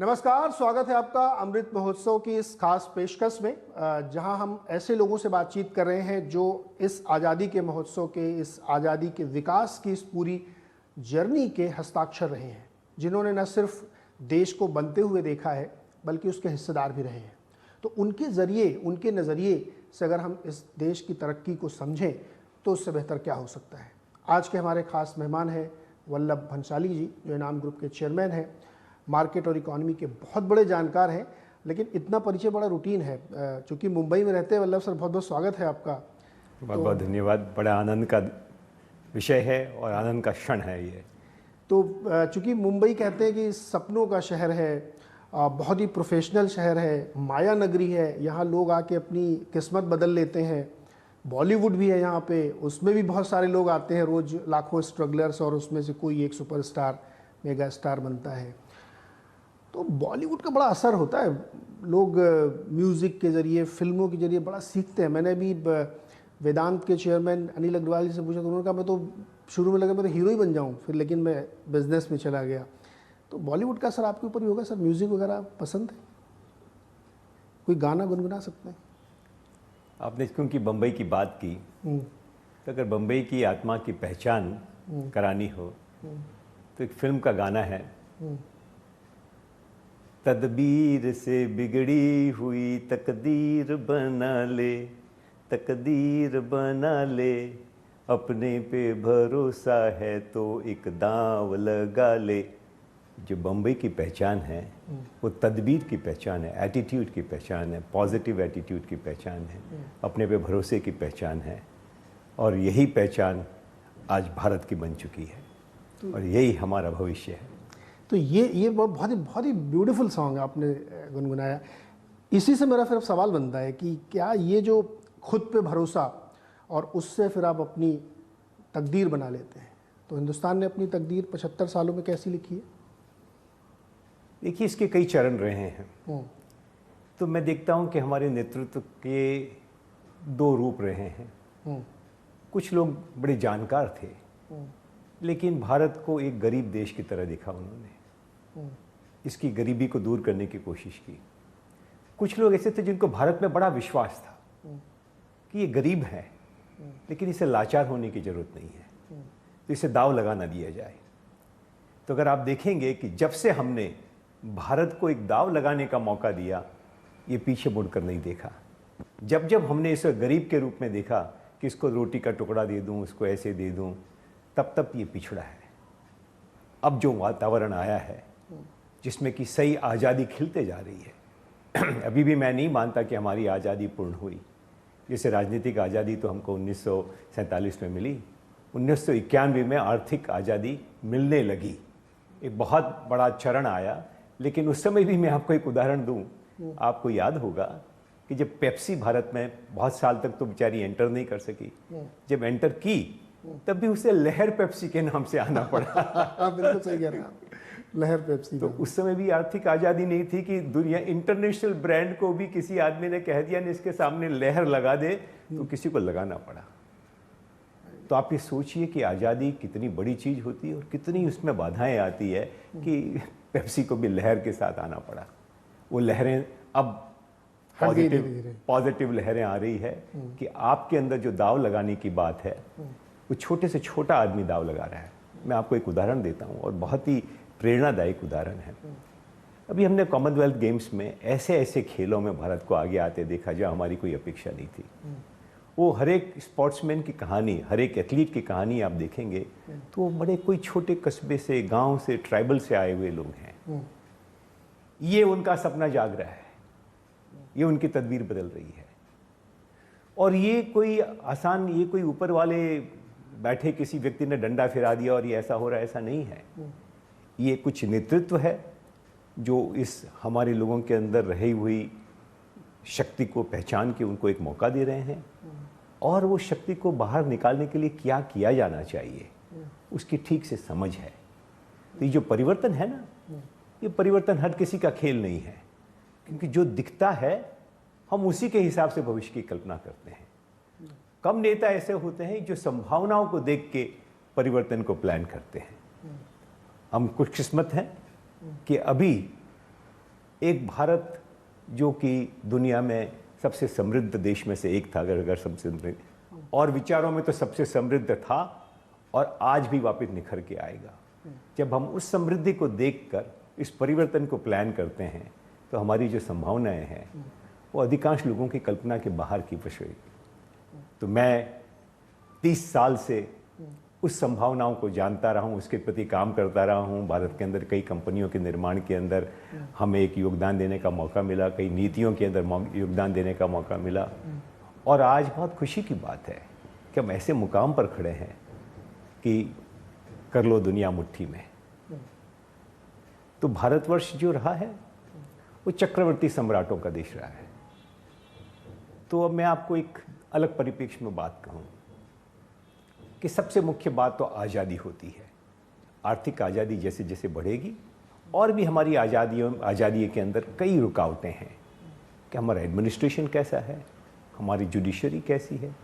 नमस्कार, स्वागत है आपका अमृत महोत्सव की इस खास पेशकश में, जहां हम ऐसे लोगों से बातचीत कर रहे हैं जो इस आज़ादी के महोत्सव के, इस आज़ादी के विकास की इस पूरी जर्नी के हस्ताक्षर रहे हैं, जिन्होंने न सिर्फ देश को बनते हुए देखा है बल्कि उसके हिस्सेदार भी रहे हैं। तो उनके ज़रिए, उनके नज़रिए से अगर हम इस देश की तरक्की को समझें तो उससे बेहतर क्या हो सकता है। आज के हमारे खास मेहमान हैं वल्लभ भंसाली जी, जो इनाम ग्रुप के चेयरमैन हैं, मार्केट और इकोनॉमी के बहुत बड़े जानकार हैं। लेकिन इतना परिचय बड़ा रूटीन है, चूँकि मुंबई में रहते हैं। वल्लभ सर, बहुत बहुत स्वागत है आपका। बहुत बहुत धन्यवाद। बड़ा आनंद का विषय है और आनंद का क्षण है ये। तो चूँकि मुंबई कहते हैं कि सपनों का शहर है, बहुत ही प्रोफेशनल शहर है, माया नगरी है, यहाँ लोग आके अपनी किस्मत बदल लेते हैं। बॉलीवुड भी है यहाँ पे, उसमें भी बहुत सारे लोग आते हैं रोज़, लाखों स्ट्रगलर्स, और उसमें से कोई एक सुपरस्टार, मेगा स्टार बनता है। तो बॉलीवुड का बड़ा असर होता है, लोग म्यूज़िक के ज़रिए, फिल्मों के ज़रिए बड़ा सीखते हैं। मैंने भी वेदांत के चेयरमैन अनिल अग्रवाल जी से पूछा तो उन्होंने कहा मैं तो शुरू में लगा मैं तो हीरो ही बन जाऊं, फिर लेकिन मैं बिजनेस में चला गया। तो बॉलीवुड का असर आपके ऊपर ही होगा सर? म्यूज़िक वगैरह पसंद है? कोई गाना गुनगुना सकते हैं? आपने क्योंकि बम्बई की बात की, तो अगर बम्बई की आत्मा की पहचान करानी हो तो एक फिल्म का गाना है, तदबीर से बिगड़ी हुई तकदीर बना ले, तकदीर बना ले, अपने पे भरोसा है तो एक दांव लगा ले। जो बम्बई की पहचान है वो तदबीर की पहचान है, एटीट्यूड की पहचान है, पॉजिटिव एटीट्यूड की पहचान है, अपने पे भरोसे की पहचान है। और यही पहचान आज भारत की बन चुकी है और यही हमारा भविष्य है। तो ये बहुत ही ब्यूटीफुल सॉन्ग आपने गुनगुनाया। इसी से मेरा फिर अब सवाल बनता है कि क्या ये जो खुद पे भरोसा और उससे फिर आप अपनी तकदीर बना लेते हैं, तो हिंदुस्तान ने अपनी तकदीर 75 सालों में कैसी लिखी है? देखिए, इसके कई चरण रहे हैं। तो मैं देखता हूँ कि हमारे नेतृत्व के दो रूप रहे हैं। कुछ लोग बड़े जानकार थे, लेकिन भारत को एक गरीब देश की तरह देखा उन्होंने, इसकी गरीबी को दूर करने की कोशिश की। कुछ लोग ऐसे थे जिनको भारत में बड़ा विश्वास था कि ये गरीब है, लेकिन इसे लाचार होने की जरूरत नहीं है, तो इसे दाव लगा ना दिया जाए। तो अगर आप देखेंगे कि जब से हमने भारत को एक दाव लगाने का मौका दिया, ये पीछे मुड़कर नहीं देखा। जब जब हमने इसे गरीब के रूप में देखा कि इसको रोटी का टुकड़ा दे दूं, इसको ऐसे दे दूं, तब तब ये पिछड़ा है। अब जो वातावरण आया है जिसमें कि सही आज़ादी खिलते जा रही है अभी भी मैं नहीं मानता कि हमारी आज़ादी पूर्ण हुई। जैसे राजनीतिक आज़ादी तो हमको 1947 में मिली, 1991 में आर्थिक आज़ादी मिलने लगी, एक बहुत बड़ा चरण आया। लेकिन उस समय भी मैं आपको एक उदाहरण दूं, आपको याद होगा कि जब पेप्सी भारत में बहुत साल तक तो बेचारी एंटर नहीं कर सकी, जब एंटर की तब भी उसे लहर पेप्सी के नाम से आना पड़ा। बिल्कुल सही कह रहे हैं आप, लहर पेप्सी। तो उस समय भी आर्थिक आज़ादी नहीं थी कि दुनिया इंटरनेशनल ब्रांड को भी किसी आदमी ने कह दिया ने इसके सामने लहर लगा दे, तो किसी को लगाना पड़ा। तो आप ये सोचिए कि आज़ादी कितनी बड़ी चीज़ होती है और कितनी उसमें बाधाएं आती है कि पेप्सी को भी लहर के साथ आना पड़ा। वो लहरें अब पॉजिटिव लहरें आ रही है कि आपके अंदर जो दाव लगाने की बात है वो छोटे से छोटा आदमी दाव लगा रहा है। मैं आपको एक उदाहरण देता हूँ और बहुत ही प्रेरणादायक उदाहरण है। अभी हमने कॉमनवेल्थ गेम्स में ऐसे ऐसे खेलों में भारत को आगे आते देखा जहाँ हमारी कोई अपेक्षा नहीं थी। वो हर एक स्पोर्ट्समैन की कहानी, हर एक एथलीट की कहानी आप देखेंगे तो वो बड़े कोई छोटे कस्बे से, गांव से, ट्राइबल से आए हुए लोग हैं। ये उनका सपना जाग रहा है, ये उनकी तदबीर बदल रही है। और ये कोई आसान, ये कोई ऊपर वाले बैठे किसी व्यक्ति ने डंडा फिरा दिया और ये ऐसा हो रहा है, ऐसा नहीं है। ये कुछ नेतृत्व है जो इस हमारे लोगों के अंदर रही हुई शक्ति को पहचान के उनको एक मौका दे रहे हैं, और वो शक्ति को बाहर निकालने के लिए क्या किया जाना चाहिए उसकी ठीक से समझ है। तो ये जो परिवर्तन है ना, ये परिवर्तन हर किसी का खेल नहीं है, क्योंकि जो दिखता है हम उसी के हिसाब से भविष्य की कल्पना करते हैं। कम नेता ऐसे होते हैं जो संभावनाओं को देख के परिवर्तन को प्लान करते हैं। हम खुशकिस्मत हैं कि अभी एक भारत जो कि दुनिया में सबसे समृद्ध देश में से एक था, अगर सबसे समृद्ध, और विचारों में तो सबसे समृद्ध था और आज भी वापस निखर के आएगा। जब हम उस समृद्धि को देखकर इस परिवर्तन को प्लान करते हैं तो हमारी जो संभावनाएं हैं वो अधिकांश लोगों की कल्पना के बाहर की विषय। तो मैं 30 साल से उस संभावनाओं को जानता रहा हूँ, उसके प्रति काम करता रहा हूँ। भारत के अंदर कई कंपनियों के निर्माण के अंदर हमें एक योगदान देने का मौका मिला, कई नीतियों के अंदर योगदान देने का मौका मिला। और आज बहुत खुशी की बात है कि हम ऐसे मुकाम पर खड़े हैं कि कर लो दुनिया मुट्ठी में। तो भारतवर्ष जो रहा है वो चक्रवर्ती सम्राटों का देश रहा है। तो अब मैं आपको एक अलग परिप्रेक्ष्य में बात कहूँ कि सबसे मुख्य बात तो आज़ादी होती है। आर्थिक आज़ादी जैसे जैसे बढ़ेगी और भी हमारी आज़ादी के अंदर कई रुकावटें हैं कि हमारा एडमिनिस्ट्रेशन कैसा है, हमारी जुडिशरी कैसी है।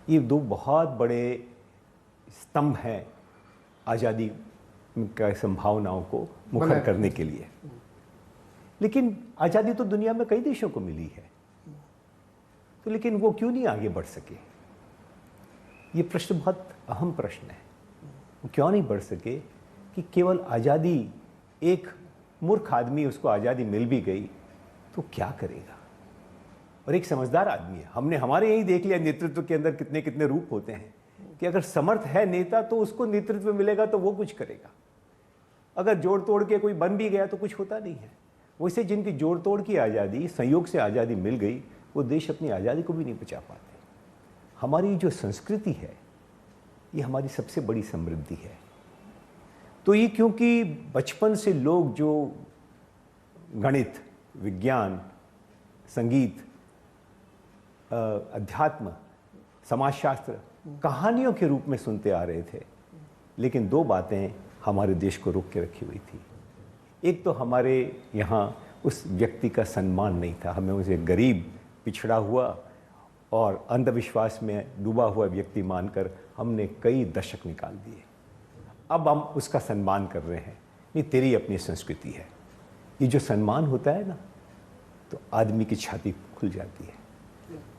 ये दो बहुत बड़े स्तंभ हैं आज़ादी का संभावनाओं को मुखर करने के लिए। लेकिन आज़ादी तो दुनिया में कई देशों को मिली है, तो लेकिन वो क्यों नहीं आगे बढ़ सके? ये प्रश्न बहुत अहम प्रश्न है। वो क्यों नहीं बढ़ सके कि केवल आज़ादी, एक मूर्ख आदमी उसको आज़ादी मिल भी गई तो क्या करेगा, और एक समझदार आदमी है। हमने हमारे यही देख लिया नेतृत्व के अंदर कितने कितने रूप होते हैं कि अगर समर्थ है नेता तो उसको नेतृत्व मिलेगा तो वो कुछ करेगा। अगर जोड़ तोड़ के कोई बन भी गया तो कुछ होता नहीं है। वैसे जिनकी जोड़ तोड़ की आज़ादी, संयोग से आज़ादी मिल गई, वो देश अपनी आज़ादी को भी नहीं बचा पाते। हमारी जो संस्कृति है ये हमारी सबसे बड़ी समृद्धि है। तो ये क्योंकि बचपन से लोग जो गणित, विज्ञान, संगीत, अध्यात्म, समाजशास्त्र कहानियों के रूप में सुनते आ रहे थे, लेकिन दो बातें हमारे देश को रोक के रखी हुई थी। एक तो हमारे यहाँ उस व्यक्ति का सम्मान नहीं था। हमें उसे गरीब, पिछड़ा हुआ और अंधविश्वास में डूबा हुआ व्यक्ति मानकर हमने कई दशक निकाल दिए। अब हम उसका सम्मान कर रहे हैं। नहीं, तेरी अपनी संस्कृति है। ये जो सम्मान होता है ना, तो आदमी की छाती खुल जाती है।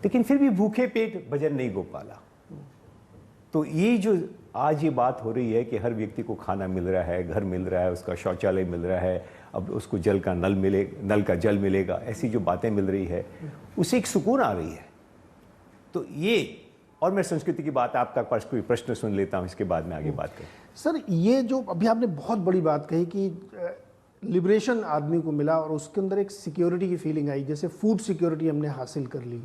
लेकिन फिर भी भूखे पेट भजन नहीं गोपाला। तो ये जो आज ये बात हो रही है कि हर व्यक्ति को खाना मिल रहा है, घर मिल रहा है, उसका शौचालय मिल रहा है, अब उसको जल का नल का जल मिलेगा, ऐसी जो बातें मिल रही है उसे एक सुकून आ रही है। तो ये, और मैं संस्कृति की बात आपका पास कोई प्रश्न सुन लेता हूँ, इसके बाद में आगे बात करें। सर, ये जो अभी आपने बहुत बड़ी बात कही कि लिबरेशन आदमी को मिला और उसके अंदर एक सिक्योरिटी की फीलिंग आई, जैसे फूड सिक्योरिटी हमने हासिल कर ली,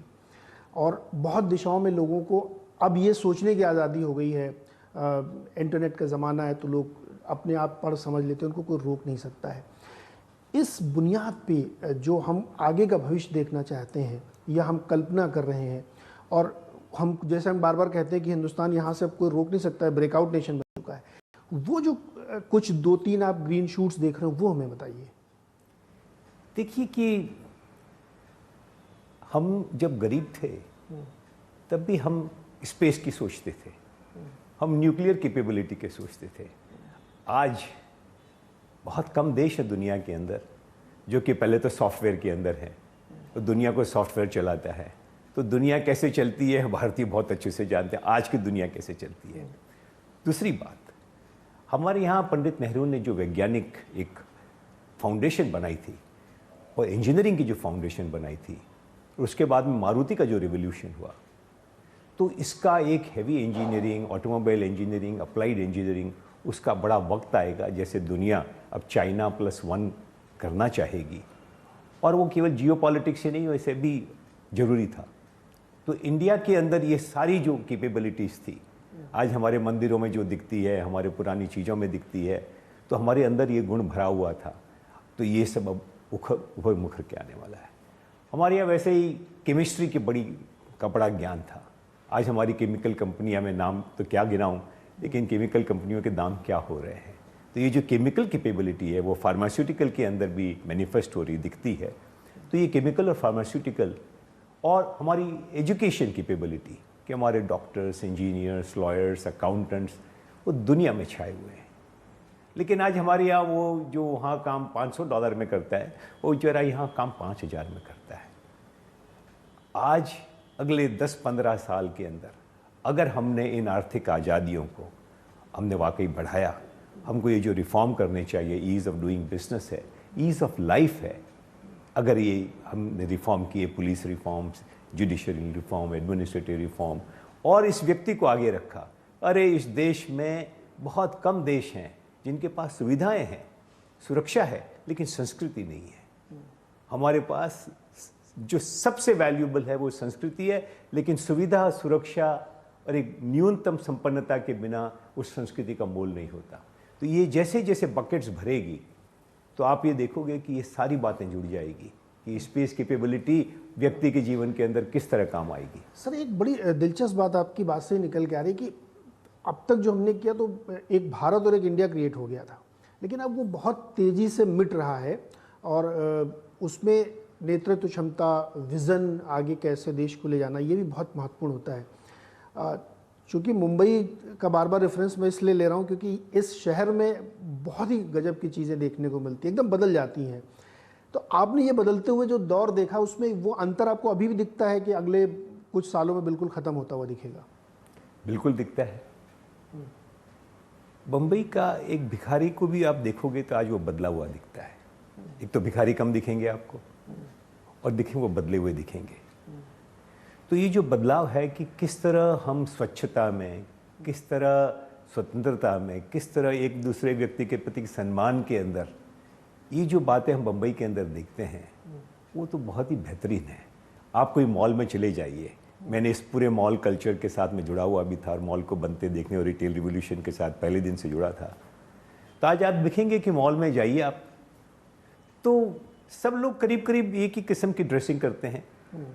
और बहुत दिशाओं में लोगों को अब ये सोचने की आज़ादी हो गई है। इंटरनेट का ज़माना है तो लोग अपने आप पढ़ समझ लेते हैं, उनको कोई रोक नहीं सकता है। इस बुनियाद पे जो हम आगे का भविष्य देखना चाहते हैं या हम कल्पना कर रहे हैं, और हम जैसे हम बार बार कहते हैं कि हिंदुस्तान यहाँ से अब कोई रोक नहीं सकता है, ब्रेकआउट नेशन बन चुका है, वो जो कुछ 2-3 आप ग्रीन शूट्स देख रहे हो वो हमें बताइए। देखिए कि हम जब गरीब थे तब भी हम स्पेस की सोचते थे, हम न्यूक्लियर कैपेबिलिटी के सोचते थे। आज बहुत कम देश है दुनिया के अंदर जो कि पहले तो सॉफ्टवेयर के अंदर है, तो दुनिया को सॉफ्टवेयर चलाता है। तो दुनिया कैसे चलती है भारतीय बहुत अच्छे से जानते हैं, आज की दुनिया कैसे चलती है। दूसरी बात, हमारे यहाँ पंडित नेहरू ने जो वैज्ञानिक एक फाउंडेशन बनाई थी और इंजीनियरिंग की जो फाउंडेशन बनाई थी, उसके बाद में मारुति का जो रिवोल्यूशन हुआ, तो इसका एक heavy engineering, automobile engineering, applied engineering, उसका बड़ा वक्त आएगा। जैसे दुनिया अब चाइना +1 करना चाहेगी, और वो केवल जियोपॉलिटिक्स से नहीं, वैसे भी जरूरी था। तो इंडिया के अंदर ये सारी जो कैपेबिलिटीज़ थी, आज हमारे मंदिरों में जो दिखती है, हमारे पुरानी चीज़ों में दिखती है, तो हमारे अंदर ये गुण भरा हुआ था। तो ये सब अब उभर मुखर के आने वाला है। हमारे यहाँ वैसे ही केमिस्ट्री की का बड़ा ज्ञान था। आज हमारी केमिकल कंपनियां, मैं नाम तो क्या गिनाऊं, लेकिन केमिकल कंपनियों के दाम क्या हो रहे हैं। तो ये जो केमिकल कैपेबिलिटी है वो फार्मास्यूटिकल के अंदर भी मैनिफेस्ट हो रही दिखती है। तो ये केमिकल और फार्मास्यूटिकल और हमारी एजुकेशन कैपेबिलिटी कि हमारे डॉक्टर्स, इंजीनियर्स, लॉयर्स, अकाउंटेंट्स वो दुनिया में छाए हुए हैं। लेकिन आज हमारे यहाँ वो जो वहाँ काम $500 में करता है, वो बेचारा यहाँ काम 5,000 में करता है। आज अगले 10-15 साल के अंदर अगर हमने इन आर्थिक आज़ादियों को हमने वाकई बढ़ाया, हमको ये जो रिफॉर्म करने चाहिए, ईज़ ऑफ डूइंग बिजनेस है, ईज़ ऑफ लाइफ है, अगर ये हमने रिफॉर्म किए, police reforms, judiciary reform, administrative reform, और इस व्यक्ति को आगे रखा। अरे इस देश में बहुत कम देश हैं जिनके पास सुविधाएं हैं, सुरक्षा है, लेकिन संस्कृति नहीं है। हमारे पास जो सबसे वैल्यूएबल है वो संस्कृति है, लेकिन सुविधा, सुरक्षा और एक न्यूनतम संपन्नता के बिना उस संस्कृति का मोल नहीं होता। तो ये जैसे जैसे बकेट्स भरेगी तो आप ये देखोगे कि ये सारी बातें जुड़ जाएगी कि स्पेस कैपेबिलिटी व्यक्ति के जीवन के अंदर किस तरह काम आएगी। सर, एक बड़ी दिलचस्प बात आपकी बात से निकल के आ रही है कि अब तक जो हमने किया तो एक भारत और एक इंडिया क्रिएट हो गया था, लेकिन अब वो बहुत तेज़ी से मिट रहा है और उसमें नेतृत्व क्षमता, विज़न, आगे कैसे देश को ले जाना, ये भी बहुत महत्वपूर्ण होता है। चूँकि मुंबई का बार बार रेफरेंस मैं इसलिए ले रहा हूँ क्योंकि इस शहर में बहुत ही गजब की चीज़ें देखने को मिलती हैं, एकदम बदल जाती हैं। तो आपने ये बदलते हुए जो दौर देखा, उसमें वो अंतर आपको अभी भी दिखता है कि अगले कुछ सालों में बिल्कुल ख़त्म होता हुआ दिखेगा? बिल्कुल दिखता है। बम्बई का एक भिखारी को भी आप देखोगे तो आज वो बदला हुआ दिखता है। एक तो भिखारी कम दिखेंगे आपको, और दिखेंगे वो बदले हुए दिखेंगे। तो ये जो बदलाव है कि किस तरह हम स्वच्छता में, किस तरह स्वतंत्रता में, किस तरह एक दूसरे व्यक्ति के प्रति सम्मान के अंदर, ये जो बातें हम बम्बई के अंदर देखते हैं वो तो बहुत ही बेहतरीन है। आप कोई मॉल में चले जाइए, मैंने इस पूरे मॉल कल्चर के साथ में जुड़ा हुआ भी था और मॉल को बनते देखने और रिटेल रिवोल्यूशन के साथ पहले दिन से जुड़ा था। तो आज आप देखेंगे कि मॉल में जाइए आप, तो सब लोग करीब करीब एक ही किस्म की ड्रेसिंग करते हैं।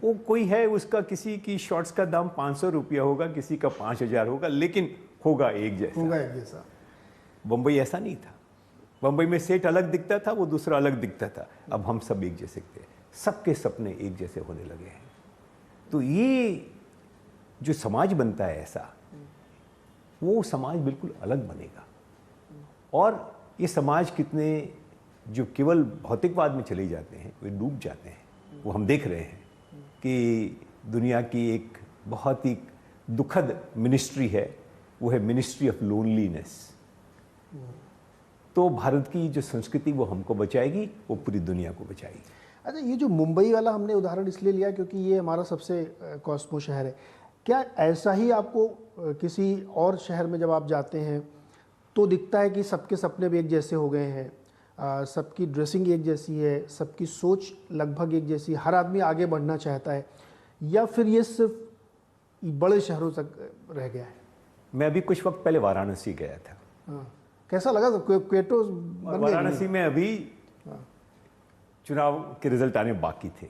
वो कोई है, उसका किसी की शॉर्ट्स का दाम 500 रुपया होगा, किसी का 5,000 होगा, लेकिन होगा एक जैसा। बम्बई ऐसा नहीं था। बम्बई में सेठ अलग दिखता था, वो दूसरा अलग दिखता था। अब हम सब एक जैसे थे, सबके सपने एक जैसे होने लगे हैं। तो ये जो समाज बनता है ऐसा, वो समाज बिल्कुल अलग बनेगा। और ये समाज कितने जो केवल भौतिकवाद में चले जाते हैं, वे डूब जाते हैं। वो हम देख रहे हैं कि दुनिया की एक बहुत ही दुखद मिनिस्ट्री है, वो है मिनिस्ट्री ऑफ लोनलीनेस। तो भारत की जो संस्कृति वो हमको बचाएगी, वो पूरी दुनिया को बचाएगी। अच्छा, ये जो मुंबई वाला हमने उदाहरण इसलिए लिया क्योंकि ये हमारा सबसे कॉस्मो शहर है। क्या ऐसा ही आपको किसी और शहर में जब आप जाते हैं तो दिखता है कि सबके सपने भी एक जैसे हो गए हैं, सबकी ड्रेसिंग एक जैसी है, सबकी सोच लगभग एक जैसी, हर आदमी आगे बढ़ना चाहता है, या फिर ये सिर्फ बड़े शहरों तक रह गया है? मैं अभी कुछ वक्त पहले वाराणसी गया था। हाँ, कैसा लगा? क्वेटो वाराणसी में अभी चुनाव के रिजल्ट आने बाकी थे,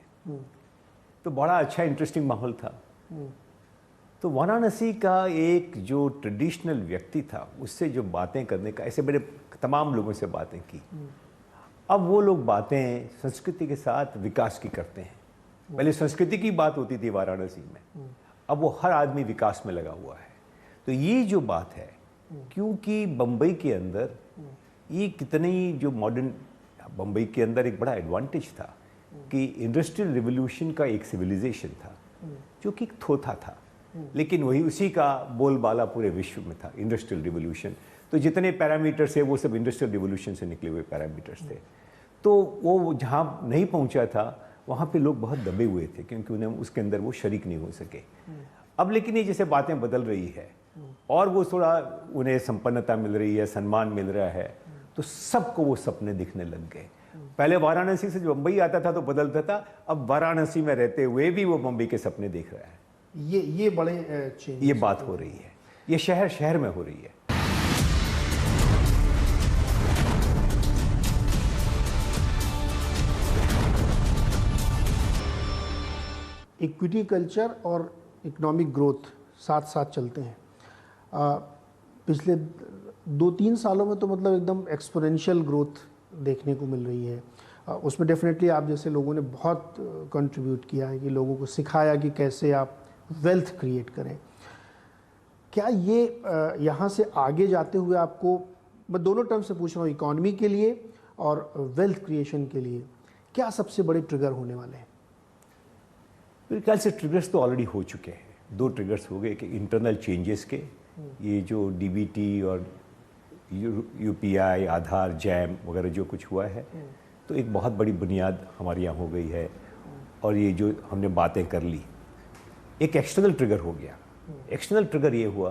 तो बड़ा अच्छा इंटरेस्टिंग माहौल था। तो वाराणसी का एक जो ट्रेडिशनल व्यक्ति था, उससे जो बातें करने का, ऐसे बड़े तमाम लोगों से बातें की। अब वो लोग बातें संस्कृति के साथ विकास की करते हैं। पहले संस्कृति की बात होती थी वाराणसी में, अब वो हर आदमी विकास में लगा हुआ है। तो ये जो बात है, क्योंकि बम्बई के अंदर ये कितनी जो मॉडर्न, बम्बई के अंदर एक बड़ा एडवांटेज था कि इंडस्ट्रियल रिवोल्यूशन का एक सिविलाइजेशन था जो कि थोथा था, लेकिन वही उसी का बोलबाला पूरे विश्व में था, इंडस्ट्रियल रिवोल्यूशन। तो जितने पैरामीटर्स है वो सब इंडस्ट्रियल रिवोल्यूशन से निकले हुए पैरामीटर्स थे। तो वो जहाँ नहीं पहुँचा था वहाँ पे लोग बहुत दबे हुए थे क्योंकि उन्हें उसके अंदर वो शरीक नहीं हो सके। अब लेकिन ये जैसे बातें बदल रही है और वो थोड़ा उन्हें संपन्नता मिल रही है, सम्मान मिल रहा है, तो सबको वो सपने दिखने लग गए। पहले वाराणसी से जो मुंबई आता था तो बदलता था, अब वाराणसी में रहते हुए भी वो मुंबई के सपने देख रहा है। ये बड़े चेंज, ये बात हो रही है, ये शहर शहर में हो रही है। इक्विटी कल्चर और इकोनॉमिक ग्रोथ साथ साथ चलते हैं। पिछले 2-3 सालों में तो मतलब एकदम एक्सपोनेंशियल ग्रोथ देखने को मिल रही है। उसमें डेफिनेटली आप जैसे लोगों ने बहुत कंट्रीब्यूट किया है कि लोगों को सिखाया कि कैसे आप वेल्थ क्रिएट करें। क्या ये यहाँ से आगे जाते हुए आपको मैं दोनों टर्म से पूछ रहा हूँ, इकोनॉमी के लिए और वेल्थ क्रिएशन के लिए क्या सबसे बड़े ट्रिगर होने वाले हैं? मेरे ख्याल से ट्रिगर्स तो ऑलरेडी हो चुके हैं। 2 ट्रिगर्स हो गए कि इंटरनल चेंजेस के, ये जो डीबीटी और यूपीआई, आधार, जैम वगैरह जो कुछ हुआ है, तो एक बहुत बड़ी बुनियाद हमारे यहाँ हो गई है। और ये जो हमने बातें कर ली, एक एक्सटर्नल ट्रिगर हो गया। एक्सटर्नल ट्रिगर ये हुआ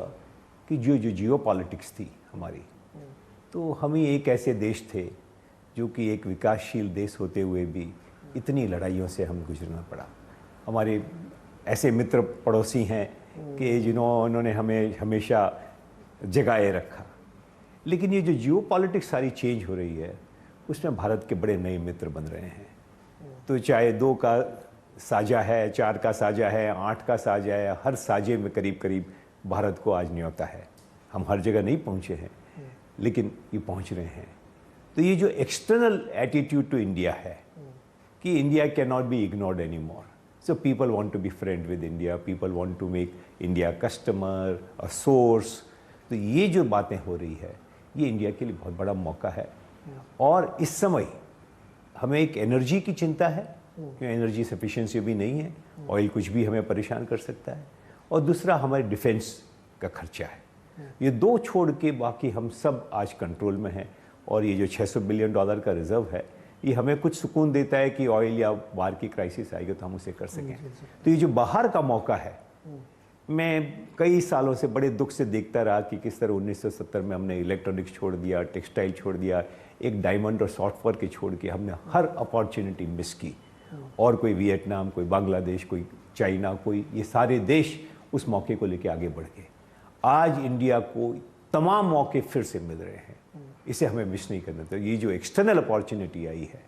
कि जो जियो पॉलिटिक्स थी हमारी, तो हम ही एक ऐसे देश थे जो कि एक विकासशील देश होते हुए भी इतनी लड़ाइयों से हमें गुजरना पड़ा। हमारे ऐसे मित्र पड़ोसी हैं कि जिन्होंने हमें हमेशा जगाए रखा। लेकिन ये जो जियो पॉलिटिक्स सारी चेंज हो रही है, उसमें भारत के बड़े नए मित्र बन रहे हैं। तो चाहे 2 का साझा है, 4 का साझा है, 8 का साझा है, हर साझे में करीब करीब भारत को आज न्योता है। हम हर जगह नहीं पहुँचे हैं, लेकिन ये पहुँच रहे हैं। तो ये जो एक्सटर्नल एटीट्यूड टू इंडिया है कि India cannot be ignored any more, so people want to be friend with India, people want to make India customer, a source. तो ये जो बातें हो रही है, ये इंडिया के लिए बहुत बड़ा मौका है। और इस समय हमें एक एनर्जी की चिंता है, क्योंकि एनर्जी सफिशिएंसी भी नहीं है, ऑयल कुछ भी हमें परेशान कर सकता है। और दूसरा हमारे डिफेंस का खर्चा है। ये 2 छोड़ के बाकी हम सब आज कंट्रोल में हैं। और ये जो $600 बिलियन का रिजर्व है, ये हमें कुछ सुकून देता है कि ऑयल या बाहर की क्राइसिस आएगी तो हम उसे कर सकें। तो ये जो बाहर का मौका है, मैं कई सालों से बड़े दुख से देखता रहा कि किस तरह 1970 में हमने इलेक्ट्रॉनिक्स छोड़ दिया, टेक्सटाइल छोड़ दिया, एक डायमंड और सॉफ्टवेयर के छोड़ के हमने हर अपॉर्चुनिटी मिस की। और कोई वियतनाम, कोई बांग्लादेश, कोई चाइना, कोई ये सारे देश उस मौके को लेकर आगे बढ़ गए। आज इंडिया को तमाम मौके फिर से मिल रहे हैं, इसे हमें मिस नहीं करना। तो ये जो एक्सटर्नल अपॉर्चुनिटी आई है,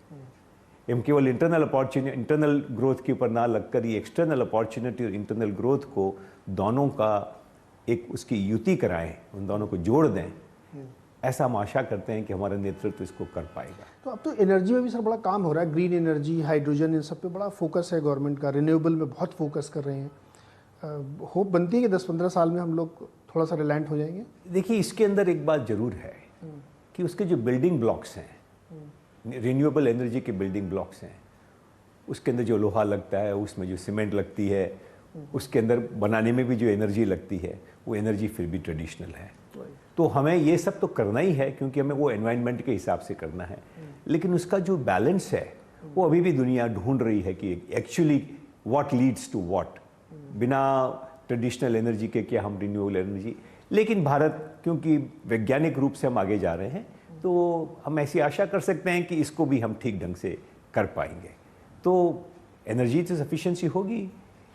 हम केवल इंटरनल ग्रोथ के ऊपर ना लगकर ये एक्सटर्नल अपॉर्चुनिटी और इंटरनल ग्रोथ को दोनों का एक उसकी युति कराएं, उन दोनों को जोड़ दें। ऐसा हम आशा करते हैं कि हमारा नेतृत्व इसको कर पाएगा। तो अब तो एनर्जी में भी सर बड़ा काम हो रहा है, ग्रीन एनर्जी, हाइड्रोजन, इन सब पे बड़ा फोकस है गवर्नमेंट का, रिन्यूएबल में बहुत फोकस कर रहे हैं। होप बनती है कि 10-15 साल में हम लोग थोड़ा सा रिलायंट हो जाएंगे। देखिए, इसके अंदर एक बात जरूर है कि उसके जो बिल्डिंग ब्लॉक्स हैं, रिन्यूएबल एनर्जी के बिल्डिंग ब्लॉक्स हैं, उसके अंदर जो लोहा लगता है, उसमें जो सीमेंट लगती है, उसके अंदर बनाने में भी जो एनर्जी लगती है, वो एनर्जी फिर भी ट्रेडिशनल है। तो हमें ये सब तो करना ही है, क्योंकि हमें वो एनवायरनमेंट के हिसाब से करना है। लेकिन उसका जो बैलेंस है, वो अभी भी दुनिया ढूंढ रही है कि actually what leads to what. बिना ट्रेडिशनल एनर्जी के क्या हम रिन्यूएबल एनर्जी। लेकिन भारत, क्योंकि वैज्ञानिक रूप से हम आगे जा रहे हैं, तो हम ऐसी आशा कर सकते हैं कि इसको भी हम ठीक ढंग से कर पाएंगे। तो एनर्जी तो सफिशिएंसी होगी,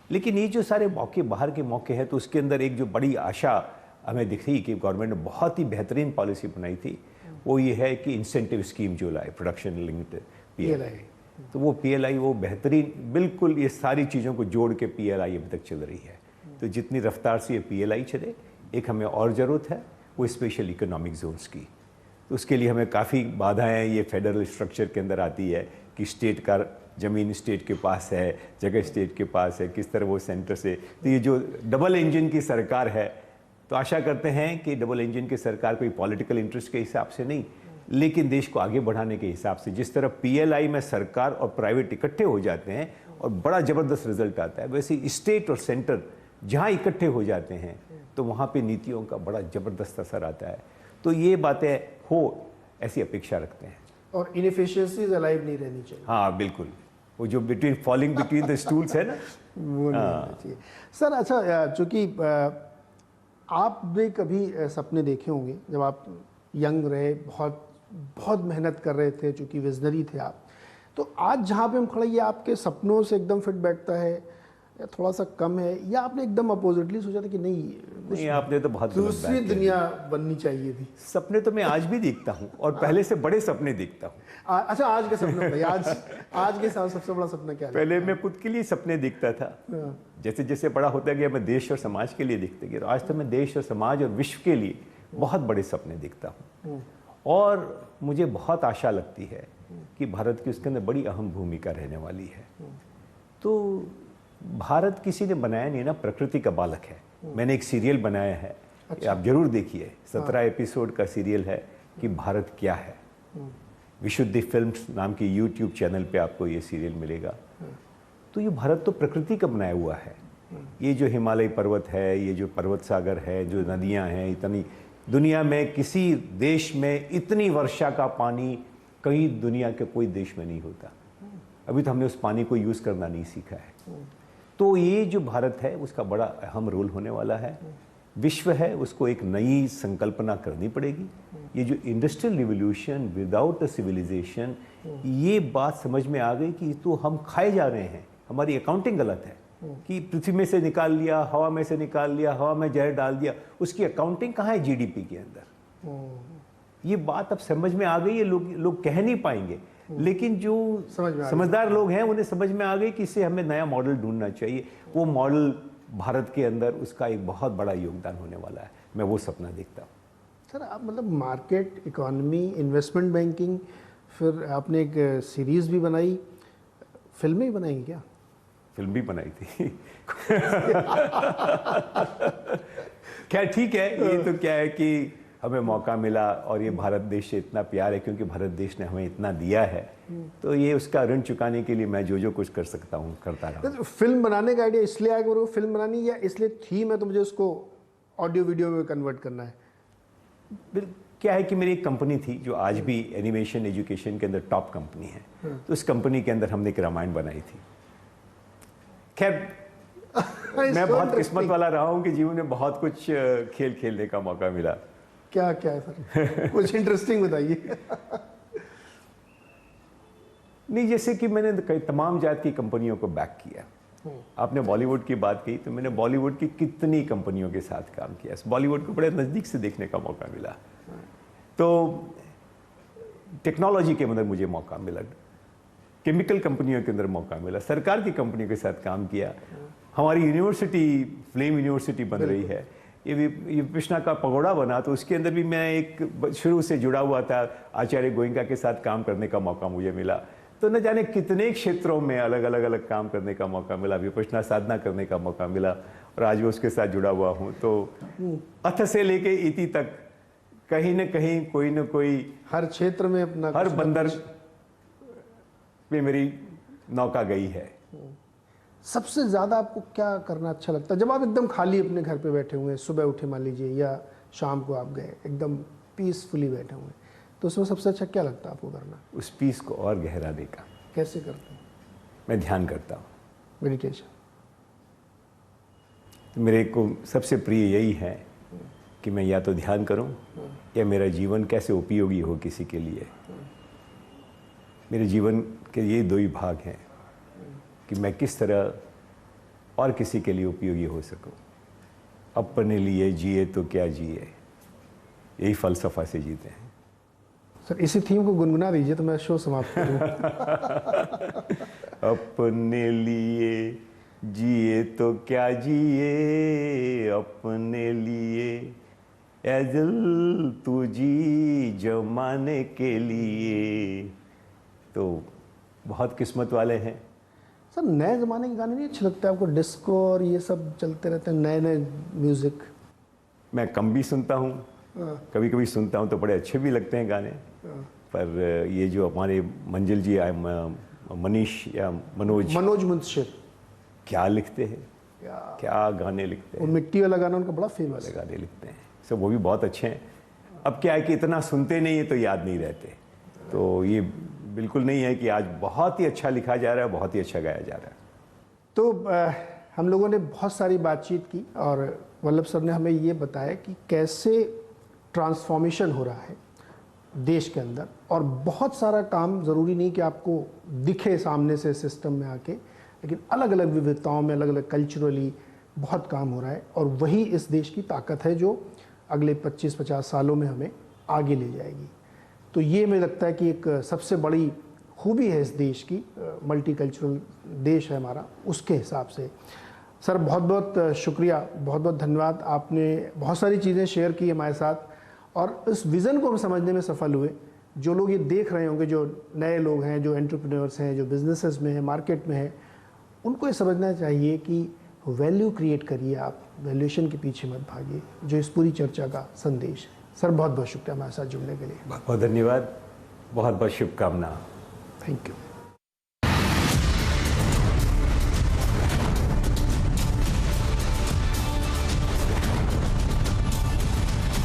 लेकिन ये जो सारे मौके, बाहर के मौके हैं, तो उसके अंदर एक जो बड़ी आशा हमें दिख रही कि गवर्नमेंट ने बहुत ही बेहतरीन पॉलिसी बनाई थी, वो ये है कि इंसेंटिव स्कीम जो लाए, प्रोडक्शन लिंक्ड PLI। तो वो PLI वो बेहतरीन, बिल्कुल ये सारी चीज़ों को जोड़ के PLI अभी तक चल रही है। तो जितनी रफ्तार से ये PLI चले, एक हमें और ज़रूरत है वो स्पेशल इकोनॉमिक जोन्स की। तो उसके लिए हमें काफ़ी बाधाएं ये फेडरल स्ट्रक्चर के अंदर आती है कि स्टेट का ज़मीन स्टेट के पास है, जगह स्टेट के पास है, किस तरह वो सेंटर से। तो ये जो डबल इंजन की सरकार है, तो आशा करते हैं कि डबल इंजन की सरकार कोई पॉलिटिकल इंटरेस्ट के हिसाब से नहीं, लेकिन देश को आगे बढ़ाने के हिसाब से, जिस तरह PLI में सरकार और प्राइवेट इकट्ठे हो जाते हैं और बड़ा ज़बरदस्त रिजल्ट आता है, वैसे स्टेट और सेंटर जहाँ इकट्ठे हो जाते हैं तो वहाँ पे नीतियों का बड़ा ज़बरदस्त असर आता है। तो ये बातें हो, ऐसी अपेक्षा रखते हैं। और इनएफिशिएंसीज अलाइव नहीं रहनी चाहिए। हाँ बिल्कुल, वो जो फॉलिंग बिटवीन द स्टूल्स है ना, वो नहीं होना चाहिए। सर अच्छा, चूँकि आपने कभी सपने देखे होंगे जब आप यंग रहे, बहुत मेहनत कर रहे थे, चूँकि विजनरी थे आप, तो आज जहाँ पे हम खड़े, ये आपके सपनों से एकदम फिट बैठता है या थोड़ा सा कम है, या आपने एकदम अपोजिटली सोचा था कि नहीं आपने तो बहुत दूसरी दुनिया बननी चाहिए थी? सपने तो मैं आज भी देखता हूँ, और पहले से बड़े सपने देखता हूँ। अच्छा, आज के सपने बताइए। आज के सबसे बड़ा सपना क्या है? पहले मैं खुद के लिए सपने देखता था, जैसे जैसे बड़ा होता गया मैं देश और समाज के लिए देखते गया। आज तो मैं देश और समाज और विश्व के लिए बहुत बड़े सपने देखता हूँ, और मुझे बहुत आशा लगती है कि भारत की उसके अंदर बड़ी अहम भूमिका रहने वाली है। तो भारत किसी ने बनाया नहीं ना, प्रकृति का बालक है। मैंने एक सीरियल बनाया है, आप जरूर देखिए, 17 एपिसोड का सीरियल है कि भारत क्या है। विशुद्धि फिल्म्स नाम की यूट्यूब चैनल पे आपको ये सीरियल मिलेगा। तो ये भारत तो प्रकृति का बनाया हुआ है। ये जो हिमालय पर्वत है, ये जो पर्वत सागर है, जो नदियां हैं, इतनी दुनिया में किसी देश में इतनी वर्षा का पानी कहीं दुनिया के कोई देश में नहीं होता। अभी तो हमने उस पानी को यूज़ करना नहीं सीखा है। तो ये जो भारत है उसका बड़ा अहम रोल होने वाला है। विश्व है उसको एक नई संकल्पना करनी पड़ेगी। ये जो industrial revolution without a civilisation, ये बात समझ में आ गई कि तो हम खाए जा रहे हैं, हमारी अकाउंटिंग गलत है कि पृथ्वी में से निकाल लिया, हवा में से निकाल लिया, हवा में जहर डाल दिया, उसकी अकाउंटिंग कहाँ है जीडीपी के अंदर। ये बात अब समझ में आ गई है। लोग कह नहीं पाएंगे, लेकिन जो समझदार लोग हैं उन्हें समझ में आ गई कि इससे हमें नया मॉडल ढूंढना चाहिए। वो मॉडल भारत के अंदर उसका एक बहुत बड़ा योगदान होने वाला है। मैं वो सपना देखता हूँ। सर आप मतलब मार्केट इकोनॉमी, इन्वेस्टमेंट बैंकिंग, फिर आपने एक सीरीज़ भी बनाई, फिल्में भी बनाई क्या? फिल्म भी बनाई थी। क्या ठीक है, ये तो क्या है कि हमें मौका मिला और ये भारत देश से इतना प्यार है क्योंकि भारत देश ने हमें इतना दिया है, तो ये उसका ऋण चुकाने के लिए मैं जो कुछ कर सकता हूँ करता रहा। तो फिल्म बनाने का आइडिया इसलिए आया कि मेरे को फिल्म बनानी, या इसलिए थीम है तो मुझे उसको ऑडियो वीडियो में कन्वर्ट करना है? क्या है कि मेरी एक कंपनी थी जो आज भी एनिमेशन एजुकेशन के अंदर टॉप कंपनी है। तो उस कंपनी के अंदर हमने एक रामायण बनाई थी। खैर मैं बहुत किस्मत वाला रहा हूँ कि जीवन में बहुत कुछ खेल खेलने का मौका मिला। क्या क्या है सर? कुछ इंटरेस्टिंग बताइए। नहीं, जैसे कि मैंने कई तमाम जात की कंपनियों को बैक किया। आपने बॉलीवुड की बात की, तो मैंने बॉलीवुड की कितनी कंपनियों के साथ काम किया। बॉलीवुड को बड़े नज़दीक से देखने का मौका मिला। तो टेक्नोलॉजी के अंदर मुझे मौका मिला, केमिकल कंपनियों के अंदर मौका मिला, सरकार की कंपनियों के साथ काम किया। हमारी यूनिवर्सिटी फ्लेम यूनिवर्सिटी बन रही है, ये कृष्णा का पगोड़ा बना, तो उसके अंदर भी मैं एक शुरू से जुड़ा हुआ था। आचार्य गोयनका के साथ काम करने का मौका मुझे मिला। तो न जाने कितने क्षेत्रों में अलग अलग काम करने का मौका मिला, विपश्यना साधना करने का मौका मिला, और आज मैं उसके साथ जुड़ा हुआ हूँ। तो अथ से लेके इति तक कहीं न कहीं कोई न कोई हर क्षेत्र में अपना, हर बंदर पे मेरी नौका गई है। सबसे ज़्यादा आपको क्या करना अच्छा लगता है जब आप एकदम खाली अपने घर पे बैठे हुए हैं? सुबह उठे मान लीजिए, या शाम को आप गए, एकदम पीसफुली बैठे हुए हैं, तो उसमें सबसे अच्छा क्या लगता है आपको करना? उस पीस को और गहरा देगा। कैसे करते हैं? मैं ध्यान करता हूँ, मेडिटेशन। तो मेरे को सबसे प्रिय यही है कि मैं या तो ध्यान करूं या मेरा जीवन कैसे उपयोगी हो किसी के लिए। मेरे जीवन के ये दो ही भाग हैं कि मैं किस तरह और किसी के लिए उपयोगी हो सकूं। अपने लिए जिए तो क्या जिए, यही फलसफा से जीते हैं। सर इसी थीम को गुनगुना दीजिए तो मैं शो समाप्त करूं। अपने लिए जिए तो क्या जिए, अपने लिए ऐ दिल तू जी जमाने के लिए। तो बहुत किस्मत वाले हैं। सर नए ज़माने के गाने नहीं अच्छे लगते आपको? डिस्को और ये सब चलते रहते हैं, नए नए म्यूज़िक। मैं कम भी सुनता हूँ, कभी कभी सुनता हूँ तो बड़े अच्छे भी लगते हैं गाने। पर ये जो हमारे मंजिल जी मनीष या मनोज मुंशिर क्या लिखते हैं, क्या गाने लिखते हैं। वो मिट्टी वाला गाना उनका बड़ा फेमस वाले गाने लिखते हैं सब, वो भी बहुत अच्छे हैं। अब क्या है कि इतना सुनते नहीं है तो याद नहीं रहते। तो ये बिल्कुल नहीं है कि आज बहुत ही अच्छा लिखा जा रहा है, बहुत ही अच्छा गाया जा रहा है। तो हम लोगों ने बहुत सारी बातचीत की और वल्लभ सर ने हमें ये बताया कि कैसे ट्रांसफॉर्मेशन हो रहा है देश के अंदर, और बहुत सारा काम ज़रूरी नहीं कि आपको दिखे सामने से सिस्टम में आके, लेकिन अलग अलग विविधताओं में अलग अलग कल्चरली बहुत काम हो रहा है, और वही इस देश की ताकत है जो अगले 25-50 सालों में हमें आगे ले जाएगी। तो ये मुझे लगता है कि एक सबसे बड़ी खूबी है इस देश की, मल्टीकल्चरल देश है हमारा, उसके हिसाब से। सर बहुत बहुत शुक्रिया, बहुत बहुत धन्यवाद। आपने बहुत सारी चीज़ें शेयर की हमारे साथ, और इस विज़न को हम समझने में सफल हुए। जो लोग ये देख रहे होंगे, जो नए लोग हैं, जो एंटरप्रेन्योर्स हैं, जो बिजनेसेस में हैं, मार्केट में हैं, उनको ये समझना चाहिए कि वैल्यू क्रिएट करिए आप, वैल्यूएशन के पीछे मत भागिए, जो इस पूरी चर्चा का संदेश है। सर बहुत बहुत शुक्रिया हमारे साथ जुड़ने के लिए। बहुत धन्यवाद, बहुत बहुत शुभकामना। Thank you.